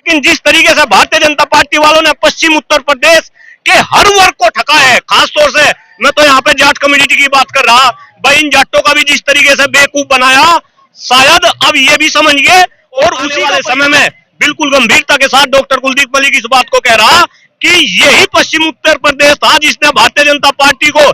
लेकिन जिस तरीके से भारतीय जनता पार्टी वालों ने पश्चिम उत्तर प्रदेश के हर वर्ग को ठगा है, खासतौर से मैं तो यहाँ पे जाट कम्युनिटी की बात कर रहा भाई, इन जाटों का भी जिस तरीके से बेवकूफ बनाया, शायद अब ये भी समझिए। और उसी वाले समय में बिल्कुल गंभीरता के साथ डॉक्टर कुलदीप मलिक इस बात को कह रहा कि यही पश्चिम उत्तर प्रदेश था जिसने भारतीय जनता पार्टी को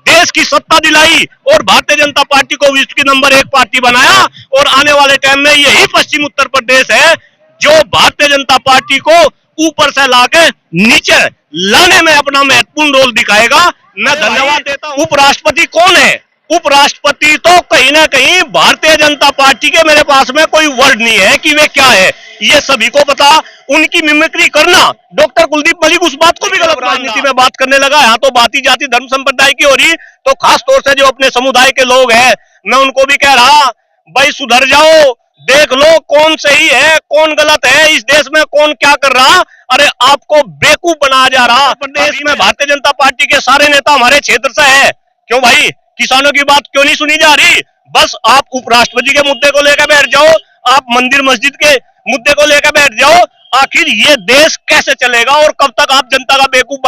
देश की सत्ता दिलाई और भारतीय जनता पार्टी को विश्व की नंबर 1 पार्टी बनाया। और आने वाले टाइम में यही पश्चिम उत्तर प्रदेश है जो भारतीय जनता पार्टी को ऊपर से लाके नीचे लाने में अपना महत्वपूर्ण रोल दिखाएगा। मैं धन्यवाद देता हूं। उपराष्ट्रपति कौन है? उपराष्ट्रपति तो कहीं ना कहीं भारतीय जनता पार्टी के, मेरे पास में कोई वर्ड नहीं है कि वे क्या है, ये सभी को पता। उनकी मिमिक्री करना, डॉक्टर कुलदीप मलिक उस बात को भी गलत राजनीति में बात करने लगा। यहाँ तो बात ही जाति धर्म संप्रदाय की हो रही, तो खास तौर से जो अपने समुदाय के लोग हैं, मैं उनको भी कह रहा भाई सुधर जाओ, देख लो कौन सही है कौन गलत है, इस देश में कौन क्या कर रहा। अरे आपको बेवकूफ बनाया जा रहा। प्रदेश में भारतीय जनता पार्टी के सारे नेता हमारे क्षेत्र से है, क्यों भाई किसानों की बात क्यों नहीं सुनी जा रही? बस आप उपराष्ट्रपति के मुद्दे को लेकर बैठ जाओ, आप मंदिर मस्जिद के मुद्दे को लेकर बैठ जाओ। आखिर ये देश कैसे चलेगा और कब तक आप जनता का बेवकूफ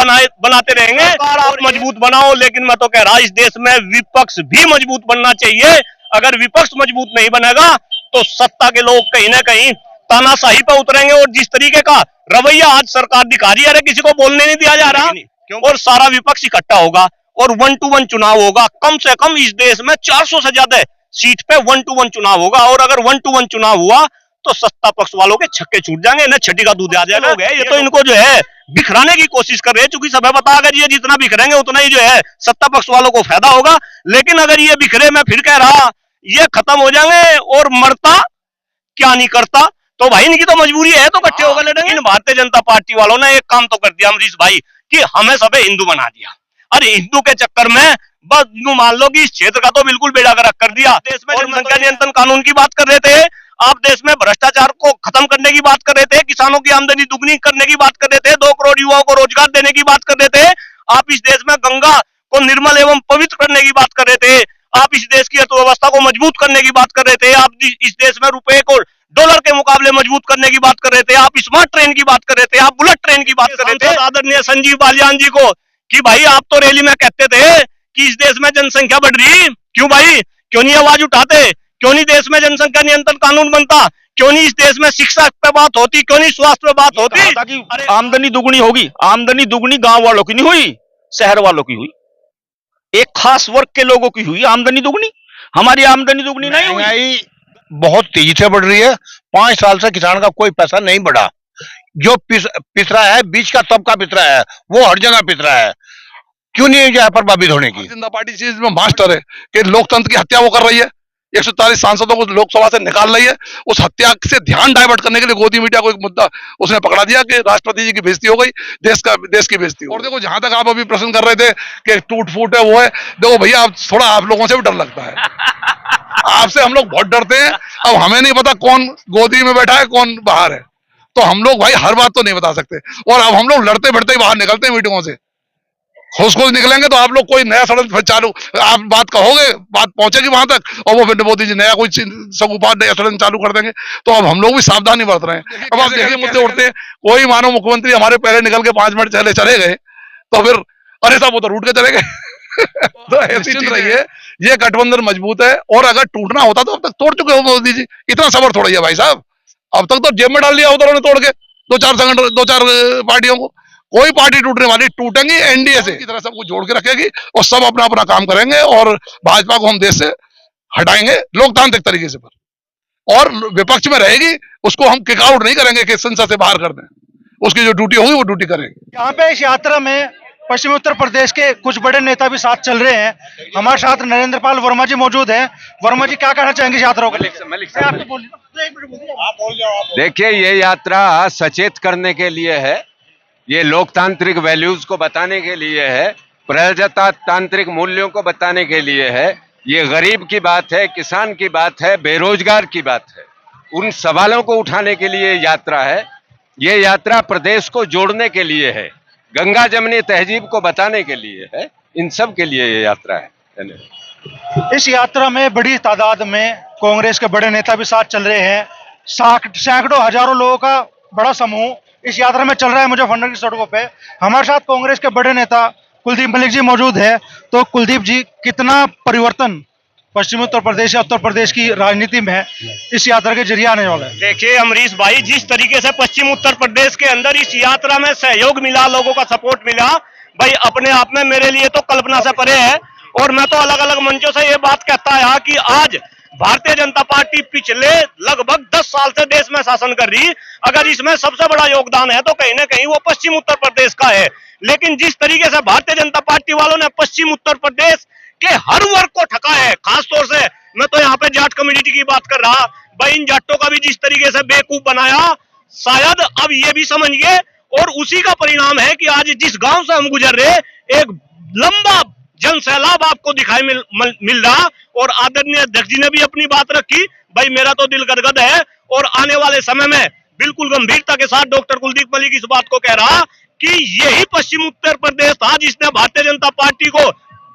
बनाते रहेंगे? आप मजबूत बनाओ, लेकिन मैं तो कह रहा इस देश में विपक्ष भी मजबूत बनना चाहिए। अगर विपक्ष मजबूत नहीं बनेगा तो सत्ता के लोग कहीं ना कहीं तानाशाही पर उतरेंगे। और जिस तरीके का रवैया आज सरकार दिखा रही है, अरे किसी को बोलने नहीं दिया जा रहा और सारा विपक्ष इकट्ठा होगा और 1 to 1 चुनाव होगा। कम से कम इस देश में 400 से ज्यादा सीट पे 1 to 1 चुनाव होगा। और अगर 1 to 1 चुनाव हुआ तो सत्ता पक्ष वालों के छक्के छूट जाएंगे, इन्हें छठी का दूध आ जाएगा। ये तो इनको जो है बिखराने की कोशिश कर रहे हैं, चूंकि सब पता अगर ये जितना बिखरेंगे उतना ही जो है सत्ता पक्ष वालों को फायदा होगा। लेकिन अगर ये बिखरे, मैं फिर कह रहा ये खत्म हो जाएंगे और मरता क्या नहीं करता, तो भाई इनकी तो मजबूरी है, तो इकट्ठे होकर लड़ेंगे। भारतीय जनता पार्टी वालों ने एक काम तो कर दिया अमरीश भाई कि हमें सब हिंदू बना दिया। अरे हिंदू के चक्कर में बस यूं मान लो कि इस क्षेत्र का तो बिल्कुल बेड़ा गर्क कर दिया। देश में जनसंख्या नियंत्रण कानून की बात कर रहे थे आप, देश में भ्रष्टाचार को खत्म करने की बात कर रहे थे, किसानों की आमदनी दुगनी करने की बात कर रहे थे, 2 करोड़ युवाओं को रोजगार देने की बात कर रहे थे आप, इस देश में गंगा को निर्मल एवं पवित्र करने की बात कर रहे थे आप, इस देश की अर्थव्यवस्था को मजबूत करने की बात कर रहे थे आप, इस देश में रुपए को डॉलर के मुकाबले मजबूत करने की बात कर रहे थे आप, स्मार्ट ट्रेन की बात कर रहे थे आप, बुलेट ट्रेन की बात कर रहे थे आदरणीय संजीव बालियान जी को कि भाई आप तो रैली में कहते थे कि इस देश में जनसंख्या बढ़ रही, क्यों भाई क्यों नहीं आवाज उठाते? क्यों नहीं देश में जनसंख्या नियंत्रण कानून बनता? क्यों नहीं इस देश में शिक्षा पे बात होती? क्यों नहीं स्वास्थ्य पे बात होती? ताकि आमदनी दुगनी होगी। आमदनी दुगनी गांव वालों की नहीं हुई, शहर वालों की हुई, एक खास वर्ग के लोगों की हुई आमदनी दुगनी। हमारी आमदनी दुगनी नहीं हुई। बहुत तेजी से बढ़ रही है। 5 साल से किसान का कोई पैसा नहीं बढ़ा। जो पिस रहा है, बीच का तबका पिस रहा है, वो हर जगह पिस रहा है। क्यों नहीं है प्रभावित होने की? जनता पार्टी चीज में मास्टर है कि लोकतंत्र की हत्या वो कर रही है। 140 सांसदों को लोकसभा से निकाल रही है। उस हत्या से ध्यान डाइवर्ट करने के लिए गोदी मीडिया को एक मुद्दा उसने पकड़ा दिया कि राष्ट्रपति जी की बेइज्जती हो गई, देश की बेइज्जती। और देखो जहां तक आप अभी प्रश्न कर रहे थे कि टूट फूट है वो है, देखो भैया आप थोड़ा आप लोगों से भी डर लगता है। आपसे हम लोग बहुत डरते हैं। अब हमें नहीं पता कौन गोदी में बैठा है कौन बाहर है, तो हम लोग भाई हर बात तो नहीं बता सकते। और अब हम लोग लड़ते बढ़ते ही बाहर निकलते हैं मीटिंगों से। खुश निकलेंगे तो आप लोग कोई नया षड्यंत्र चालू, आप बात कहोगे, बात पहुंचेगी वहां तक और वो फिर मोदी जी नया कोई सगुपात नया षड्यंत्र चालू कर देंगे। तो अब हम लोग भी सावधानी बरत रहे हैं। अब आप देखिए मुद्दे उठते हैं, कोई मानो मुख्यमंत्री हमारे पहले निकल के 5 मिनट चले गए तो फिर अरे साहब वो तो रूट के चले गए। तो ऐसी चीज रही है, ये गठबंधन मजबूत है। और अगर टूटना होता तो अब तक तोड़ चुके हो मोदी जी। इतना सबर थोड़ा ही है भाई साहब, अब तक तो जेब में डाल लिया होता उन्होंने तोड़ के 2-4 पार्टियों को। कोई पार्टी टूटने वाली, टूटेंगी एनडीए से की तरह सबको जोड़ के रखेगी और सब अपना अपना काम करेंगे और भाजपा को हम देश से हटाएंगे लोकतांत्रिक तरीके से। पर और विपक्ष में रहेगी उसको हम किक आउट नहीं करेंगे कि संसद से बाहर कर दें, उसकी जो ड्यूटी होगी वो ड्यूटी करेंगे। यहाँ पे इस यात्रा में पश्चिमी उत्तर प्रदेश के कुछ बड़े नेता भी साथ चल रहे हैं। हमारे साथ नरेंद्र पाल वर्मा जी मौजूद हैं। वर्मा जी क्या कहना चाहेंगे इस यात्रा को? देखिए ये यात्रा सचेत करने के लिए है, ये लोकतांत्रिक वैल्यूज को बताने के लिए है, प्रजातांत्रिक मूल्यों को बताने के लिए है, ये गरीब की बात है, किसान की बात है, बेरोजगार की बात है, उन सवालों को उठाने के लिए यात्रा है। ये यात्रा प्रदेश को जोड़ने के लिए है, गंगा जमनी तहजीब को बताने के लिए है, इन सब के लिए ये यात्रा है। इस यात्रा में बड़ी तादाद में कांग्रेस के बड़े नेता भी साथ चल रहे हैं। सैकड़ों हजारों लोगों का बड़ा समूह इस यात्रा में चल रहा है मुजफ्फरनगर की सड़कों पे। हमारे साथ कांग्रेस के बड़े नेता कुलदीप मलिक जी मौजूद है। तो कुलदीप जी, कितना परिवर्तन पश्चिमी उत्तर प्रदेश या उत्तर प्रदेश की राजनीति में है इस यात्रा के जरिए आने वाला है? देखिए अमरीश भाई, जिस तरीके से पश्चिम उत्तर प्रदेश के अंदर इस यात्रा में सहयोग मिला, लोगों का सपोर्ट मिला, भाई अपने आप में मेरे लिए तो कल्पना से परे है। और मैं तो अलग अलग मंचों से ये बात कहता है कि आज भारतीय जनता पार्टी पिछले लगभग 10 साल से देश में शासन कर रही, अगर इसमें सबसे बड़ा योगदान है तो कहीं ना कहीं वो पश्चिम उत्तर प्रदेश का है। लेकिन जिस तरीके से भारतीय जनता पार्टी वालों ने पश्चिम उत्तर प्रदेश के हर वर्ग को ठका है, खासतौर से मैं तो यहाँ पे जाट कम्युनिटी की बात कर रहा, भाई इन जाटों का भी जिस तरीके से बेवकूफ बनाया, शायद अब ये भी समझिए। और उसी का परिणाम है कि आज जिस गांव से हम गुजर रहे, एक लंबा जन सैलाब आपको दिखाई मिल रहा। और आदरणीय अध्यक्ष जी ने भी अपनी बात रखी, भाई मेरा तो दिल गदगद है। और आने वाले समय में बिल्कुल गंभीरता के साथ डॉक्टर कुलदीप मलिक इस बात को कह रहा कि यही पश्चिम उत्तर प्रदेश था जिसने भारतीय जनता पार्टी को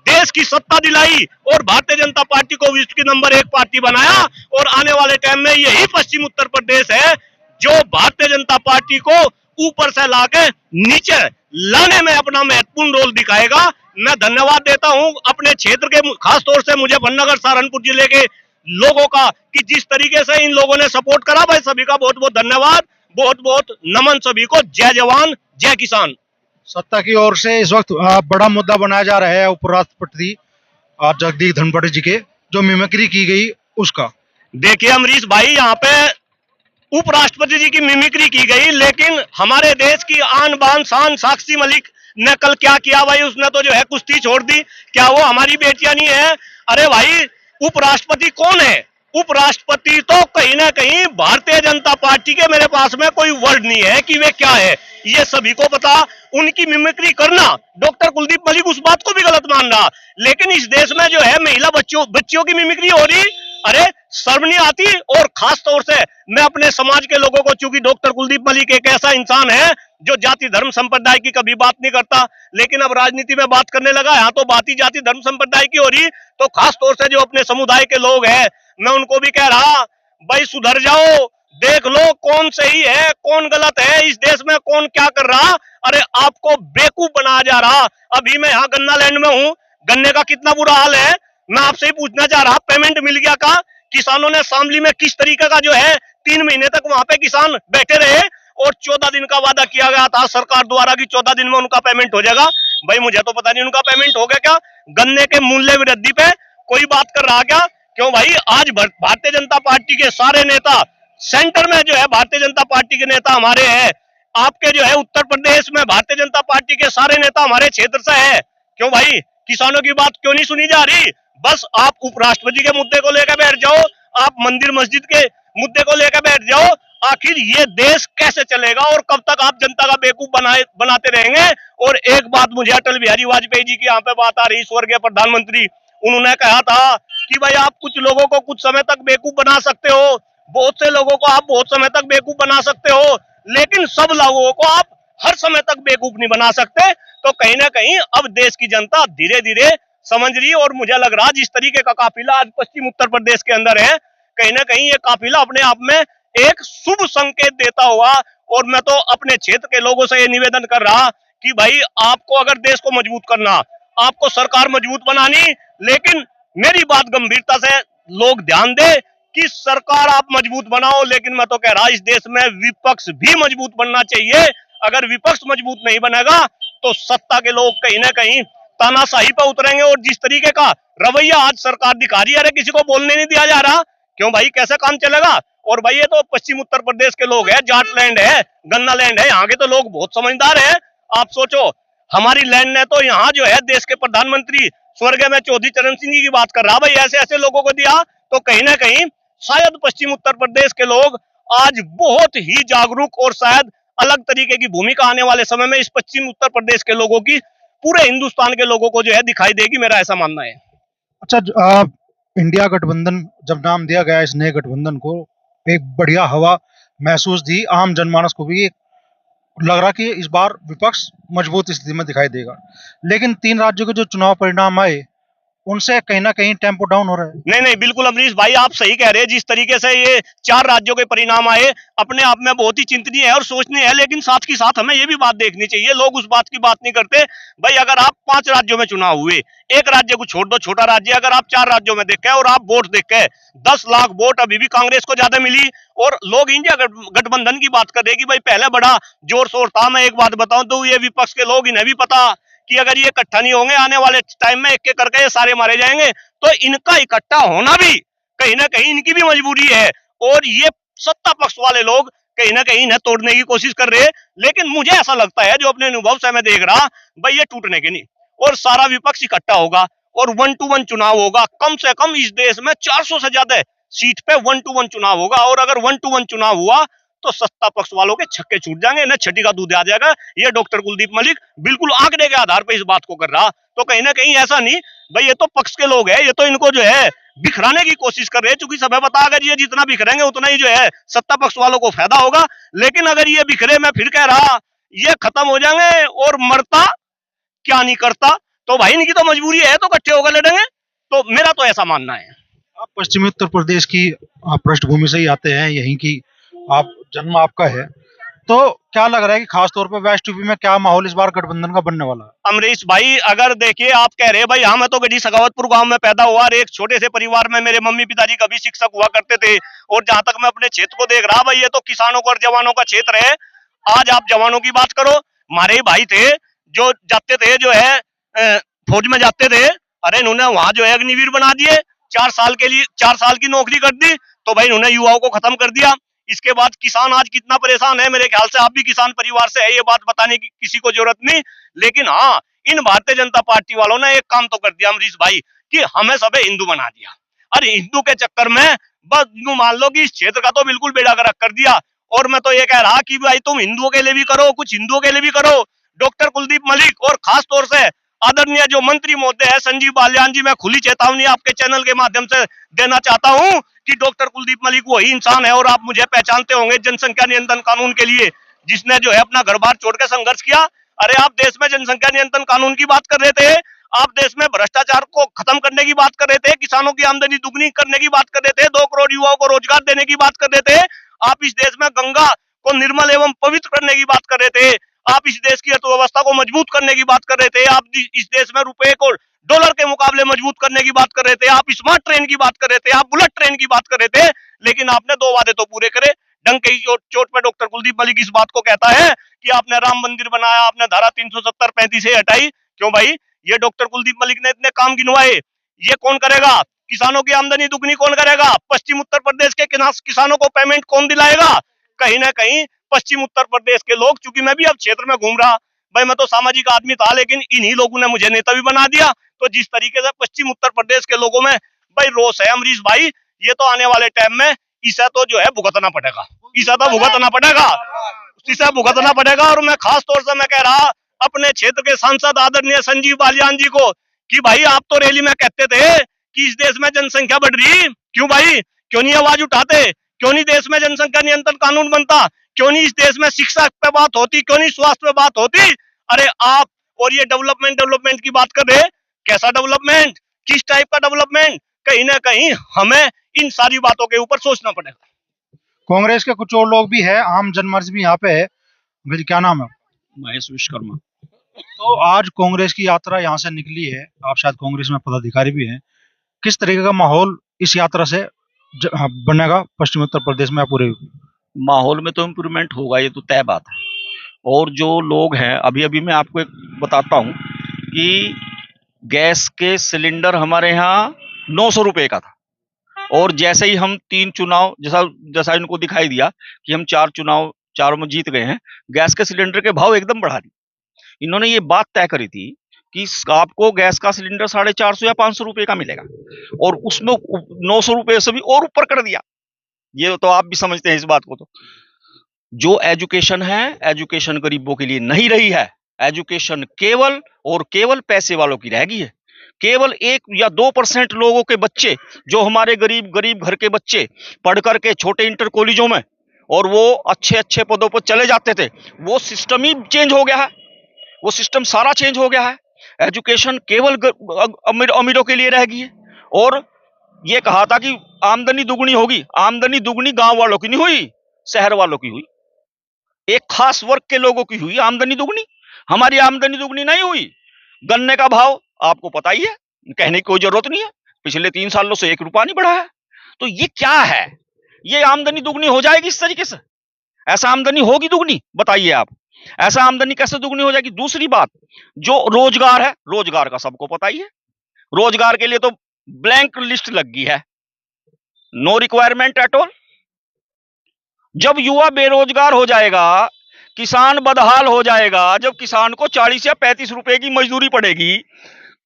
देश की सत्ता दिलाई और भारतीय जनता पार्टी को विश्व की नंबर 1 पार्टी बनाया। और आने वाले टाइम में यही पश्चिम उत्तर प्रदेश है जो भारतीय जनता पार्टी को ऊपर से लाके नीचे लाने में अपना महत्वपूर्ण रोल दिखाएगा। मैं धन्यवाद देता हूं अपने क्षेत्र के, खासतौर से मुजफ्फरनगर सहारनपुर जिले के लोगों का, कि जिस तरीके से इन लोगों ने सपोर्ट करा। भाई सभी का बहुत बहुत धन्यवाद, बहुत बहुत नमन सभी को। जय जवान जय किसान। सत्ता की ओर से इस वक्त बड़ा मुद्दा बनाया जा रहा है उपराष्ट्रपति जगदीप धनखड़ जी के जो मिमिक्री की गई उसका। देखिए अमरीश भाई, यहाँ पे उपराष्ट्रपति जी की मिमिक्री की गई, लेकिन हमारे देश की आन बान शान साक्षी मलिक ने कल क्या किया भाई, उसने तो जो है कुश्ती छोड़ दी। क्या वो हमारी बेटियां नहीं है? अरे भाई, उपराष्ट्रपति कौन है? उपराष्ट्रपति तो कहीं ना कहीं भारतीय जनता पार्टी के, मेरे पास में कोई वर्ड नहीं है कि वे क्या है, ये सभी को पता। उनकी मिमिक्री करना, डॉक्टर कुलदीप मलिक उस बात को भी गलत मान रहा, लेकिन इस देश में जो है महिला बच्चियों की मिमिक्री हो रही, अरे शर्म नहीं आती? और खास तौर से मैं अपने समाज के लोगों को, चूंकि डॉक्टर कुलदीप मलिक एक ऐसा इंसान है जो जाति धर्म संप्रदाय की कभी बात नहीं करता, लेकिन अब राजनीति में बात करने लगा, यहाँ तो बात ही जाति धर्म संप्रदाय की हो रही। तो खास तौर से जो अपने समुदाय के लोग हैं, मैं उनको भी कह रहा, भाई सुधर जाओ, देख लो कौन सही है कौन गलत है, इस देश में कौन क्या कर रहा। अरे आपको बेवकूफ बनाया जा रहा। अभी मैं यहाँ गन्ना लैंड में हूँ, गन्ने का कितना बुरा हाल है। मैं आपसे ही पूछना चाह रहा, पेमेंट मिल गया का? किसानों ने शामली में किस तरीके का जो है 3 महीने तक वहां पे किसान बैठे रहे और 14 दिन का वादा किया गया था सरकार द्वारा कि 14 दिन में उनका पेमेंट हो जाएगा। भाई मुझे तो पता नहीं उनका पेमेंट हो गया क्या। गन्ने के मूल्य वृद्धि पे कोई बात कर रहा क्या? क्यों भाई, आज भारतीय जनता पार्टी के सारे नेता, सेंटर में जो है भारतीय जनता पार्टी के नेता हमारे हैं, आपके जो है उत्तर प्रदेश में भारतीय जनता पार्टी के सारे नेता हमारे क्षेत्र से है। क्यों भाई, किसानों की बात क्यों नहीं सुनी जा रही? बस आप उपराष्ट्रपति के मुद्दे को लेकर बैठ जाओ, आप मंदिर मस्जिद के मुद्दे को लेकर बैठ जाओ। आखिर ये देश कैसे चलेगा और कब तक आप जनता का बेवकूफ बनाते रहेंगे? और एक बात मुझे अटल बिहारी वाजपेयी जी की यहाँ पे बात आ रही, स्वर्गीय प्रधानमंत्री, उन्होंने कहा था कि भाई आप कुछ लोगों को कुछ समय तक बेवकूफ बना सकते हो, बहुत से लोगों को आप बहुत समय तक बेवकूफ बना सकते हो, लेकिन सब लोगों को आप हर समय तक बेवकूफ नहीं बना सकते। तो कहीं ना कहीं अब देश की जनता धीरे धीरे समझ रही, और मुझे लग रहा जिस तरीके का काफिला आज पश्चिम उत्तर प्रदेश के अंदर है, कहीं ना कहीं ये काफिला अपने आप में एक शुभ संकेत देता हुआ। और मैं तो अपने क्षेत्र के लोगों से ये निवेदन कर रहा कि भाई आपको अगर देश को मजबूत करना, आपको सरकार मजबूत बनानी, लेकिन मेरी बात गंभीरता से लोग ध्यान दे कि सरकार आप मजबूत बनाओ, लेकिन मैं तो कह रहा इस देश में विपक्ष भी मजबूत बनना चाहिए। अगर विपक्ष मजबूत नहीं बनेगा तो सत्ता के लोग कहीं ना कहीं तानाशाही पर उतरेंगे। और जिस तरीके का रवैया आज सरकार दिखा रही है, अरे किसी को बोलने नहीं दिया जा रहा, क्यों भाई, कैसे काम चलेगा? और भाई ये तो पश्चिम उत्तर प्रदेश के लोग हैं, जाट लैंड है, गन्ना लैंड है, यहाँ के तो लोग बहुत समझदार हैं। आप सोचो, हमारी लैंड ने तो यहाँ जो है देश के प्रधानमंत्री स्वर्गीय में चौधरी चरण सिंह जी की बात कर रहा, भाई ऐसे ऐसे लोगों को दिया। तो कहीं ना कहीं शायद पश्चिम उत्तर प्रदेश के लोग आज बहुत ही जागरूक और शायद अलग तरीके की भूमिका आने वाले समय में इस पश्चिम उत्तर प्रदेश के लोगों की पूरे हिंदुस्तान के लोगों को जो है दिखाई देगी, मेरा ऐसा मानना है। अच्छा, इंडिया गठबंधन जब नाम दिया गया इस नए गठबंधन को, एक बढ़िया हवा महसूस थी, आम जनमानस को भी लग रहा कि इस बार विपक्ष मजबूत स्थिति में दिखाई देगा। लेकिन 3 राज्यों के जो चुनाव परिणाम आए उनसे कहीं ना कहीं टेम्पो डाउन हो रहा है। नहीं नहीं, बिल्कुल अमरीश भाई आप सही कह रहे हैं। जिस तरीके से ये 4 राज्यों के परिणाम आए अपने आप में बहुत ही चिंतनीय है और सोचनीय है, लेकिन साथ ही साथ हमें ये भी बात देखनी चाहिए, लोग उस बात की बात नहीं करते। भाई अगर आप 5 राज्यों में चुनाव हुए, एक राज्य को छोड़ दो, छोटा राज्य, अगर आप 4 राज्यों में देखे और आप वोट देखे 10 लाख वोट अभी भी कांग्रेस को ज्यादा मिली। और लोग इंडिया गठबंधन की बात कर रहे हैं कि भाई पहले बड़ा जोर शोर था। मैं एक बात बताऊं तो ये विपक्ष के लोग, इन्हें भी पता कि अगर ये इकट्ठा नहीं होंगे आने वाले टाइम में एक एक करके ये सारे मारे जाएंगे। तो इनका इकट्ठा होना भी कहीं ना कहीं इनकी भी मजबूरी है। और ये सत्ता पक्ष वाले लोग कहीं ना कहीं इन्हें तोड़ने की कोशिश कर रहे हैं। लेकिन मुझे ऐसा लगता है, जो अपने अनुभव से मैं देख रहा, भाई ये टूटने के नहीं, और सारा विपक्ष इकट्ठा होगा और 1 to 1 चुनाव होगा। कम से कम इस देश में 400 से ज्यादा सीट पे 1 to 1 चुनाव होगा। और अगर 1 to 1 चुनाव हुआ तो सत्ता पक्ष वालों के छक्के छूट जाएंगे, इन्हें छठी का दूध आ जाएगा। ये डॉक्टर कुलदीप मलिक बिल्कुल आंकड़े के आधार पर इस बात को कर रहा। तो कहीं ना कहीं ऐसा नहीं, भाई ये तो पक्ष के लोग हैं, ये तो इनको जो है बिखराने की कोशिश कर रहे हैं। चूंकि सब पता, अगर ये जितना बिखरेंगे उतना ही जो है सत्ता पक्ष वालों को फायदा होगा। लेकिन अगर ये बिखरे, मैं फिर कह रहा, ये खत्म हो जाएंगे और मरता क्या नहीं करता, तो भाई इनकी तो मजबूरी है, तो इकट्ठे होकर लड़ेंगे। तो मेरा तो ऐसा मानना है। आप पश्चिमी उत्तर प्रदेश की पृष्ठभूमि से ही आते हैं, यहीं की आप जन्म आपका है, तो क्या लग रहा है कि खासतौर पर वेस्ट यूपी में क्या माहौल इस बार गठबंधन का बनने वाला है? अमरीश भाई अगर देखिए, आप कह रहे हैं भाई, हाँ मैं तो गढ़ी सखावतपुर गांव में पैदा हुआ और एक छोटे से परिवार में मेरे मम्मी पिताजी कभी शिक्षक हुआ करते थे। और जहां तक मैं अपने क्षेत्र को देख रहा, भाई ये तो किसानों को और जवानों का क्षेत्र है। आज आप जवानों की बात करो, हमारे ही भाई थे जो जाते थे, जो है फौज में जाते थे। अरे इन्होंने वहां जो है अग्निवीर बना दिए, 4 साल के लिए 4 साल की नौकरी कर दी। तो भाई इन्होंने युवाओं को खत्म कर दिया। इसके बाद किसान आज कितना परेशान है, मेरे ख्याल से आप भी किसान परिवार से है, ये बात बताने की किसी को जरूरत नहीं। लेकिन हाँ, इन भारतीय जनता पार्टी वालों ने एक काम तो कर दिया अमरीश भाई, कि हमें सबे हिंदू बना दिया। अरे हिंदू के चक्कर में बस यूं मान लो कि इस क्षेत्र का तो बिल्कुल बेड़ा गर्क कर दिया। और मैं तो ये कह रहा कि भाई तुम हिंदुओं के लिए भी करो, कुछ हिंदुओं के लिए भी करो। डॉक्टर कुलदीप मलिक और खास तौर से आदरणीय जो मंत्री महोदय है संजीव बालियान जी, मैं खुली चेतावनी आपके चैनल के माध्यम से देना चाहता हूं कि डॉक्टर कुलदीप मलिक वही इंसान है, और आप मुझे पहचानते होंगे जनसंख्या नियंत्रण कानून के लिए, जिसने जो है अपना घर बार छोड़ के संघर्ष किया। अरे आप देश में जनसंख्या नियंत्रण कानून की बात कर रहे थे, आप देश में भ्रष्टाचार को खत्म करने की बात कर रहे थे, किसानों की आमदनी दुगनी करने की बात कर रहे थे, 2 करोड़ युवाओं को रोजगार देने की बात कर रहे थे, आप इस देश में गंगा को निर्मल एवं पवित्र करने की बात कर रहे थे, आप इस देश की अर्थव्यवस्था को मजबूत करने की बात कर रहे थे, आप इस देश में रुपए को डॉलर के मुकाबले मजबूत करने की बात कर रहे थे, आप स्मार्ट ट्रेन की बात कर रहे थे, आप बुलेट ट्रेन की बात कर रहे थे। लेकिन आपने 2 वादे तो पूरे करे। डंक की चोट पे डॉक्टर कुलदीप मलिक इस बात को कहता है कि आपने राम मंदिर बनाया, आपने धारा 370-35 से हटाई। क्यों भाई, ये डॉक्टर कुलदीप मलिक ने इतने काम गिनवाए, ये कौन करेगा? किसानों की आमदनी दुगनी कौन करेगा? पश्चिम उत्तर प्रदेश के किसानों को पेमेंट कौन दिलाएगा? कहीं ना कहीं पश्चिम उत्तर प्रदेश के लोग, चूंकि मैं भी अब क्षेत्र में घूम रहा, भाई मैं तो सामाजिक आदमी था, लेकिन इन्हीं लोगों ने मुझे नेता भी बना दिया। तो जिस तरीके से पश्चिम उत्तर प्रदेश के लोगों में भाई रोष है अमरीश भाई, ये तो आने वाले टाइम में इसे तो जो है भुगतना पड़ेगा, इसे तो भुगतना पड़ेगा, इसे भुगतना पड़ेगा। और मैं खास तौर से मैं कह रहा अपने क्षेत्र के सांसद आदरणीय संजीव बालियान जी को कि भाई आप तो रैली में कहते थे कि इस देश में जनसंख्या बढ़ रही, क्यों भाई, क्यों नहीं आवाज उठाते? क्यों नहीं देश में जनसंख्या नियंत्रण कानून बनता? क्यों नहीं इस देश में शिक्षा पे बात होती? क्यों नहीं स्वास्थ्य पे बात होती? अरे आप और ये डेवलपमेंट की बात कर रहे, कैसा डेवलपमेंट, किस टाइप का डेवलपमेंट? कहीं ना कहीं हमें इन सारी बातों के ऊपर सोचना पड़ेगा। कांग्रेस के कुछ और लोग भी है, आम जनमानस भी यहाँ पे है। भाई क्या नाम है? महेश विश्वकर्मा। तो आज कांग्रेस की यात्रा यहाँ से निकली है, आप शायद कांग्रेस में पदाधिकारी भी हैं, किस तरीके का माहौल इस यात्रा से बनेगा पश्चिम उत्तर प्रदेश में? पूरे माहौल में तो इम्प्रूवमेंट होगा, ये तो तय बात है। और जो लोग हैं, अभी मैं आपको एक बताता हूँ कि गैस के सिलेंडर हमारे यहाँ 900 रुपए का था, और जैसे ही हम 3 चुनाव, जैसा इनको दिखाई दिया कि हम 4 चुनाव चारों में जीत गए हैं, गैस के सिलेंडर के भाव एकदम बढ़ा दिए। इन्होंने ये बात तय करी थी कि आपको गैस का सिलेंडर 450 या 500 रुपए का मिलेगा, और उसमें 900 रुपए से भी और ऊपर कर दिया। ये तो आप भी समझते हैं इस बात को। तो जो एजुकेशन है, एजुकेशन गरीबों के लिए नहीं रही है, एजुकेशन केवल और केवल पैसे वालों की रह गई है। केवल 1 या 2% लोगों के बच्चे, जो हमारे गरीब घर के बच्चे पढ़ करके छोटे इंटर कॉलेजों में और वो अच्छे पदों पर चले जाते थे, वो सिस्टम ही चेंज हो गया है, वो सिस्टम सारा चेंज हो गया है। एजुकेशन केवल अमीरों के लिए रह गई है। और ये कहा था कि आमदनी दुगनी होगी, आमदनी दुगनी गांव वालों की नहीं हुई, शहर वालों की हुई, एक खास वर्ग के लोगों की हुई आमदनी दुगनी। हमारी आमदनी दुगनी नहीं हुई। गन्ने का भाव आपको पता ही है, कहने की कोई जरूरत नहीं है, पिछले 3 सालों से 1 रुपया नहीं बढ़ा है। तो ये क्या है? ये आमदनी दुगनी हो जाएगी इस तरीके से? ऐसा आमदनी होगी दुगनी? बताइए आप, ऐसा आमदनी कैसे दुगनी हो जाएगी? दूसरी बात, जो रोजगार है, रोजगार का सबको पता ही है, रोजगार के लिए तो ब्लैंक लिस्ट लग गई है, नो रिक्वायरमेंट एट ऑल। जब युवा बेरोजगार हो जाएगा, किसान बदहाल हो जाएगा, जब किसान को 40 या 35 रुपए की मजदूरी पड़ेगी,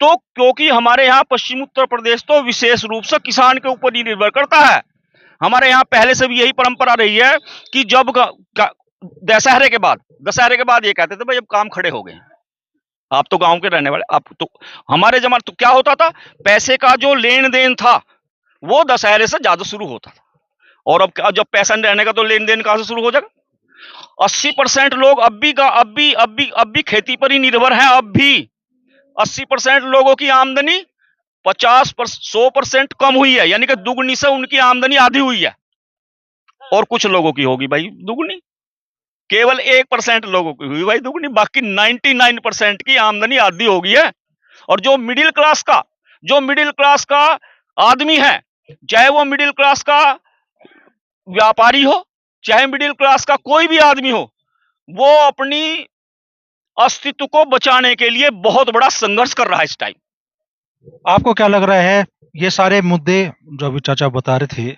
तो क्योंकि हमारे यहाँ पश्चिम उत्तर प्रदेश तो विशेष रूप से किसान के ऊपर ही निर्भर करता है। हमारे यहाँ पहले से भी यही परंपरा रही है कि जब दशहरे के बाद ये कहते थे भाई अब काम खड़े हो गए। आप तो गांव के रहने वाले, आप तो, हमारे जमाने तो क्या होता था, पैसे का जो लेन देन था वो दशहरे से ज्यादा शुरू होता था। और अब जब पैसा नहीं रहने का तो लेन देन कहां से शुरू हो जाएगा? 80% लोग अब भी खेती पर ही निर्भर हैं। अब भी 80% लोगों की आमदनी 100% कम हुई है, यानी कि दुगनी से उनकी आमदनी आधी हुई है। और कुछ लोगों की होगी भाई दुगनी, केवल 1% लोगों की हुई भाई दुगनी, बाकी 99% की आमदनी आधी हो गई है। और जो मिडिल क्लास का आदमी है, चाहे वो मिडिल क्लास का व्यापारी हो, चाहे मिडिल क्लास का कोई भी आदमी हो, वो अपनी अस्तित्व को बचाने के लिए बहुत बड़ा संघर्ष कर रहा है इस टाइम। आपको क्या लग रहा है ये सारे मुद्दे जो अभी चाचा बता रहे थे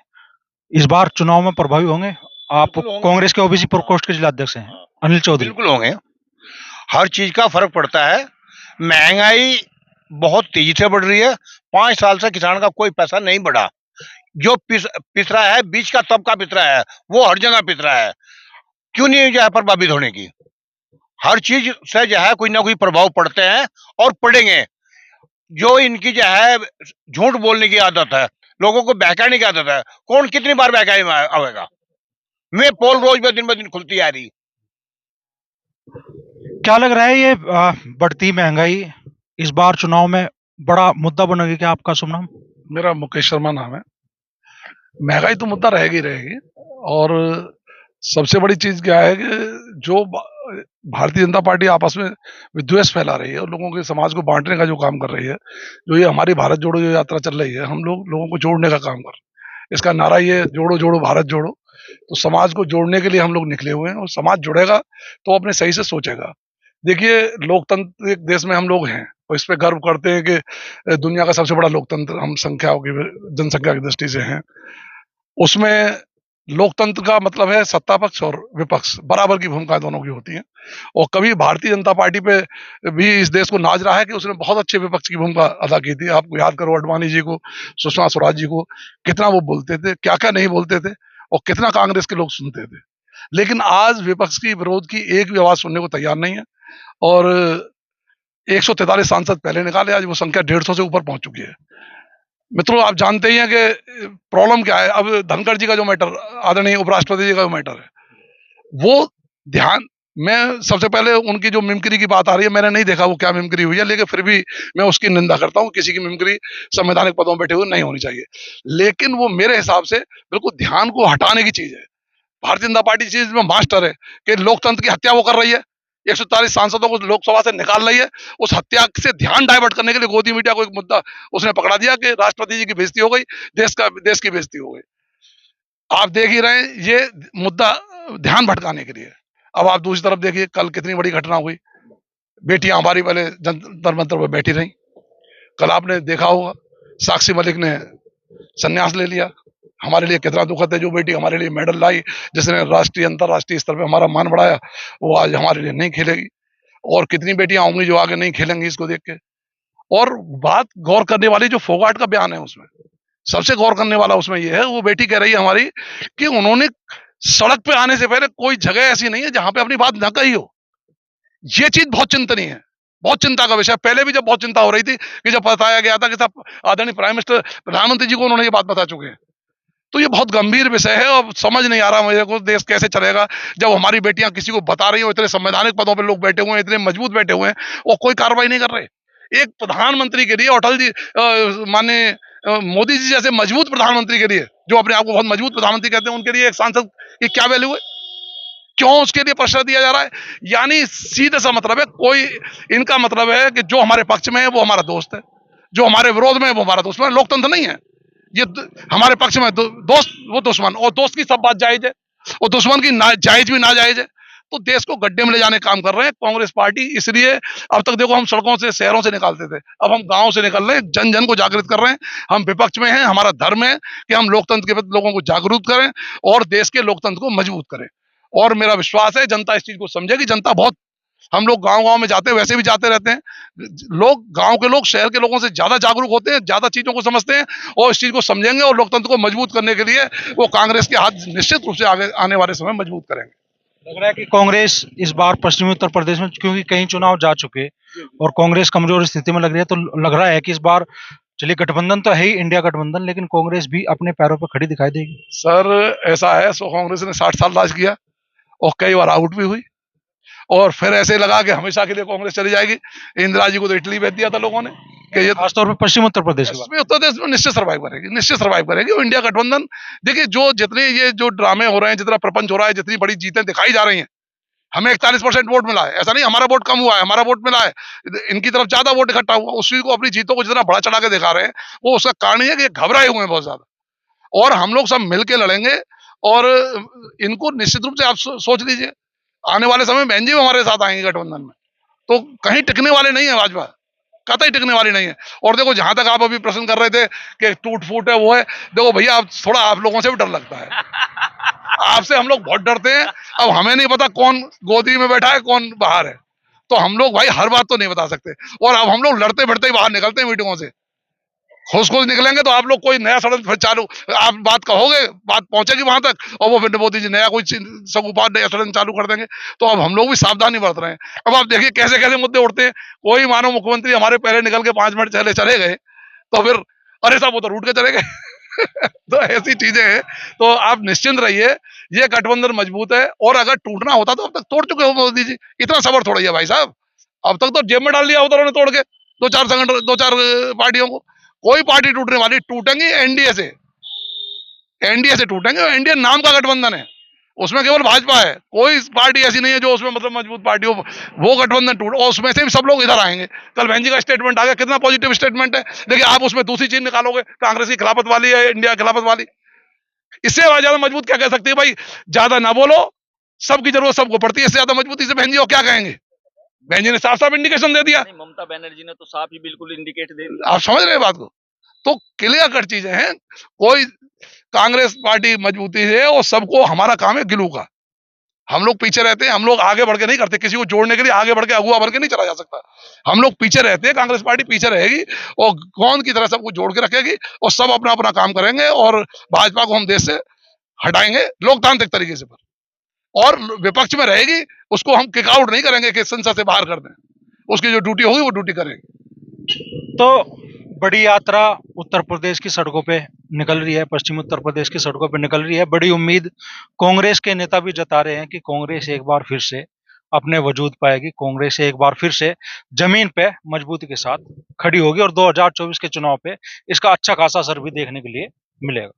इस बार चुनाव में प्रभावी होंगे? आप कांग्रेस के ओबीसी प्रकोष्ठ के जिलाध्यक्ष हैं अनिल चौधरी। बिल्कुल होंगे। हर चीज का फर्क पड़ता है। महंगाई बहुत तेजी से बढ़ रही है। 5 साल से किसान का कोई पैसा नहीं बढ़ा। जो पिस रहा है, बीच का तबका पिस रहा है, वो हर जगह पिस रहा है। क्यों नहीं जो है प्रभावित होने की? हर चीज से जो है कोई ना कोई प्रभाव पड़ते हैं और पड़ेंगे। जो इनकी जो है झूठ बोलने की आदत है, लोगों को बहकाने की आदत है, कौन कितनी बार बहकाए आवेगा? मैं पोल रोज में दिन ब दिन खुलती आ रही। क्या लग रहा है ये बढ़ती महंगाई इस बार चुनाव में बड़ा मुद्दा बनेगी क्या? आपका शुभ नाम? मेरा मुकेश शर्मा नाम है। महंगाई तो मुद्दा रहेगी। और सबसे बड़ी चीज क्या है कि जो भारतीय जनता पार्टी आपस में विद्वेष फैला रही है और लोगों के समाज को बांटने का जो काम कर रही है, जो ये हमारी भारत जोड़ो जो यात्रा चल रही है, हम लोगों को जोड़ने का काम कर रहे हैं। इसका नारा ये जोड़ो जोड़ो भारत जोड़ो। तो समाज को जोड़ने के लिए हम लोग निकले हुए हैं और समाज जुड़ेगा तो अपने सही से सोचेगा। देखिए, लोकतांत्रिक देश में हम लोग हैं और इस पे गर्व करते हैं कि दुनिया का सबसे बड़ा लोकतंत्र हम जनसंख्या की दृष्टि से हैं। उसमें लोकतंत्र का मतलब है सत्ता पक्ष और विपक्ष बराबर की भूमिका दोनों की होती है। और कभी भारतीय जनता पार्टी पे भी इस देश को नाज रहा है कि उसने बहुत अच्छे विपक्ष की भूमिका अदा की थी। आपको याद करो अडवाणी जी को, सुषमा स्वराज जी को, कितना वो बोलते थे, क्या क्या नहीं बोलते थे और कितना कांग्रेस के लोग सुनते थे। लेकिन आज विपक्ष की विरोध की एक भी आवाज सुनने को तैयार नहीं है। और 143 सांसद पहले निकाले, आज वो संख्या 150 से ऊपर पहुंच चुकी है। मित्रों, आप जानते ही हैं कि प्रॉब्लम क्या है। अब धनखड़ जी का जो मैटर, आदरणीय उपराष्ट्रपति जी का जो मैटर है, वो ध्यान, मैं सबसे पहले उनकी जो मिमिक्री की बात आ रही है, मैंने नहीं देखा वो क्या मिमिक्री हुई है, लेकिन फिर भी मैं उसकी निंदा करता हूं। किसी की मिमिक्री संवैधानिक पदों पर बैठे हुए नहीं होनी चाहिए, लेकिन वो मेरे हिसाब से बिल्कुल ध्यान को हटाने की चीज है। भारतीय जनता पार्टी चीज में मास्टर है कि लोकतंत्र की हत्या वो कर रही है। 140 सांसदों को लोकसभा से निकाल रही है। उस हत्या से ध्यान डाइवर्ट करने के लिए गोदी मीडिया को एक मुद्दा उसने पकड़ा दिया कि राष्ट्रपति जी की बेइज्जती हो गई, देश की बेइज्जती हो गई। आप देख ही रहे हैं, ये मुद्दा ध्यान भटकाने के लिए। अब आप दूसरी तरफ देखिए, कल कितनी बड़ी घटना हुई, बेटियां हमारी पहले जंतर मंतर पर बैठी रही। कल आपने देखा होगा साक्षी मलिक ने संन्यास ले लिया। हमारे लिए कितना दुखद है। जो बेटी हमारे लिए मेडल लाई, जिसने राष्ट्रीय अंतरराष्ट्रीय स्तर पे हमारा मान बढ़ाया, वो आज हमारे लिए नहीं खेलेगी। और कितनी बेटियां होंगी जो आगे नहीं खेलेंगी इसको देख के। और बात गौर करने वाली जो फोगाट का बयान है, उसमें सबसे गौर करने वाला उसमें ये है, वो बेटी कह रही है हमारी कि उन्होंने सड़क पे आने से पहले कोई जगह ऐसी नहीं है जहां पे अपनी बात न कही हो। ये चीज बहुत चिंतनीय है, बहुत चिंता का विषय। पहले भी जब बहुत चिंता हो रही थी कि जब बताया गया था कि साहब आदरणीय प्राइम मिनिस्टर, प्रधानमंत्री जी को उन्होंने ये बात बता चुके हैं। तो ये बहुत गंभीर विषय है और समझ नहीं आ रहा मुझे को देश कैसे चलेगा जब हमारी बेटियां किसी को बता रही हो। इतने संवैधानिक पदों पे लोग बैठे हुए हैं, इतने मजबूत बैठे हुए हैं और कोई कार्रवाई नहीं कर रहे। एक प्रधानमंत्री के लिए, अटल जी माननीय मोदी जी जैसे मजबूत प्रधानमंत्री के लिए, जो अपने आप को बहुत मजबूत प्रधानमंत्री कहते हैं, उनके लिए एक सांसद की क्या वैल्यू है? क्यों उसके लिए प्रेशर दिया जा रहा है? यानी सीधे सा मतलब है, कोई इनका मतलब है कि जो हमारे पक्ष में है वो हमारा दोस्त है, जो हमारे विरोध में है वो हमारा दुश्मन। लोकतंत्र नहीं है ये। हमारे पक्ष में दोस्त वो दुश्मन, और दोस्त की सब बात जायज है और दुश्मन की जायज भी नाजायज है। तो देश को गड्ढे में ले जाने का काम कर रहे हैं कांग्रेस पार्टी। इसलिए अब तक देखो, हम सड़कों से, शहरों से निकालते थे, अब हम गांव से निकल रहे हैं, जन जन को जागृत कर रहे हैं। हम विपक्ष में हैं, हमारा धर्म है कि हम लोकतंत्र के प्रति लोगों को जागरूक करें और देश के लोकतंत्र को मजबूत करें। और मेरा विश्वास है जनता इस चीज को समझेगी। जनता बहुत, हम लोग गांव गांव में जाते हैं, वैसे भी जाते रहते हैं, लोग, गांव के लोग शहर के लोगों से ज्यादा जागरूक होते हैं, ज्यादा चीजों को समझते हैं और इस चीज को समझेंगे और लोकतंत्र को मजबूत करने के लिए वो कांग्रेस के हाथ निश्चित रूप से आगे आने वाले समय मजबूत करेंगे। लग रहा है कि कांग्रेस इस बार पश्चिमी उत्तर प्रदेश में, क्योंकि कई चुनाव जा चुके और कांग्रेस कमजोर स्थिति में लग रही है, तो लग रहा है कि इस बार, चलिए गठबंधन तो है ही, इंडिया गठबंधन, लेकिन कांग्रेस भी अपने पैरों पर खड़ी दिखाई देगी। सर ऐसा है, सो कांग्रेस ने 60 साल राज किया और कई बार आउट भी हुई, और फिर ऐसे लगा कि हमेशा के लिए कांग्रेस चली जाएगी। इंदिरा जी को तो इटली भेज दिया था लोगों ने कि ये खासतौर पर पश्चिम उत्तर प्रदेश की बात। उत्तर प्रदेश में निश्चित सर्वाइव करेगी, निश्चित सर्वाइव करेगी। और इंडिया गठबंधन, देखिए जो जितने ये जो ड्रामे हो रहे हैं, जितना प्रपंच हो रहा है, जितनी बड़ी जीतें दिखाई जा रही हैं, हमें 41% वोट मिला है, ऐसा नहीं हमारा वोट कम हुआ है, हमारा वोट मिला है, इनकी तरफ ज्यादा वोट इकट्ठा हुआ। उस चीज को, अपनी जीतों को जितना बड़ा चढ़ा के दिखा रहे हैं, वो उसका कारण है कि ये घबराए हुए हैं बहुत ज्यादा। और हम लोग सब मिलके लड़ेंगे और इनको निश्चित रूप से आप सोच लीजिए, आने वाले समय में बहन जी हमारे साथ आएंगे गठबंधन में, तो कहीं टिकने वाले नहीं है भाजपा, कतई टिकने वाली नहीं है। और देखो, जहां तक आप अभी प्रश्न कर रहे थे कि टूट फूट है, वो है, देखो भैया, आप थोड़ा, आप लोगों से भी डर लगता है, आपसे हम लोग बहुत डरते हैं। अब हमें नहीं पता कौन गोदी में बैठा है, कौन बाहर है, तो हम लोग भाई हर बात तो नहीं बता सकते। और अब हम लोग लड़ते फिरते ही बाहर निकलते हैं मीटिंगों से, खुश निकलेंगे तो आप लोग कोई नया षड्यंत्र फिर चालू, आप बात कहोगे, बात पहुंचेगी वहां तक, और वो फिर मोदी जी नया कोई सगुफा नया षड्यंत्र चालू कर देंगे। तो अब हम लोग भी सावधानी बरत रहे हैं। अब आप देखिए कैसे कैसे मुद्दे उठते हैं। कोई मानो मुख्यमंत्री हमारे पहले निकल के 5 मिनट चले गए, तो फिर अरे साहब वो तो रूट के चले गए तो ऐसी चीजें हैं। तो आप निश्चिंत रहिए, ये गठबंधन मजबूत है। और अगर टूटना होता तो अब तक तोड़ चुके हो मोदी जी, इतना सबर थोड़ा ही है भाई साहब। अब तक तो जेब में डाल लिया होता उन्होंने तोड़ के, 2-4 संगठन, 2-4 पार्टियों को। कोई पार्टी टूटने वाली, टूटेंगी एनडीए से, एनडीए से टूटेंगे। एनडीए नाम का गठबंधन है, उसमें केवल भाजपा है, कोई पार्टी ऐसी नहीं है जो उसमें मतलब मजबूत पार्टी हो। वो गठबंधन टूट, और उसमें से भी सब लोग इधर आएंगे। कल बहन जी का स्टेटमेंट आ गया, कितना पॉजिटिव स्टेटमेंट है। देखिए, आप उसमें दूसरी चीज निकालोगे, कांग्रेस की खिलाफत वाली है, इंडिया खिलाफत वाली, इससे ज्यादा मजबूत क्या कह सकती है भाई? ज्यादा ना बोलो, सबकी जरूरत सबको पड़ती है, इससे ज्यादा मजबूती से बहन जी को क्या कहेंगे? बहन जी ने साफ साफ इंडिकेशन दे दिया। ममता बनर्जी ने तो साफ ही बिल्कुल इंडिकेट दे दिया। आप समझ रहे हैं बात को? तो क्लियर कट चीजें हैं। कोई कांग्रेस पार्टी मजबूती है, और सबको हमारा काम है गिलू का। हम लोग पीछे रहते हैं, हम लोग आगे बढ़ के नहीं करते। किसी को जोड़ने के लिए आगे बढ़ के अगुआ बढ़ के नहीं चला जा सकता। हम लोग पीछे रहते हैं, कांग्रेस पार्टी पीछे रहेगी और गोंद की तरह सबको जोड़ के रखेगी, और सब अपना अपना काम करेंगे। और भाजपा को हम देश से हटाएंगे लोकतांत्रिक तरीके से, और विपक्ष में रहेगी, उसको हम किक आउट नहीं करेंगे कि संसद से बाहर कर दें। उसकी जो ड्यूटी होगी वो ड्यूटी करेंगे। तो बड़ी यात्रा उत्तर प्रदेश की सड़कों पे निकल रही है, पश्चिमी उत्तर प्रदेश की सड़कों पे निकल रही है। बड़ी उम्मीद कांग्रेस के नेता भी जता रहे हैं कि कांग्रेस एक बार फिर से अपने वजूद पाएगी, कांग्रेस एक बार फिर से जमीन पे मजबूती के साथ खड़ी होगी और 2024 के चुनाव पे इसका अच्छा खासा असर भी देखने के लिए मिलेगा।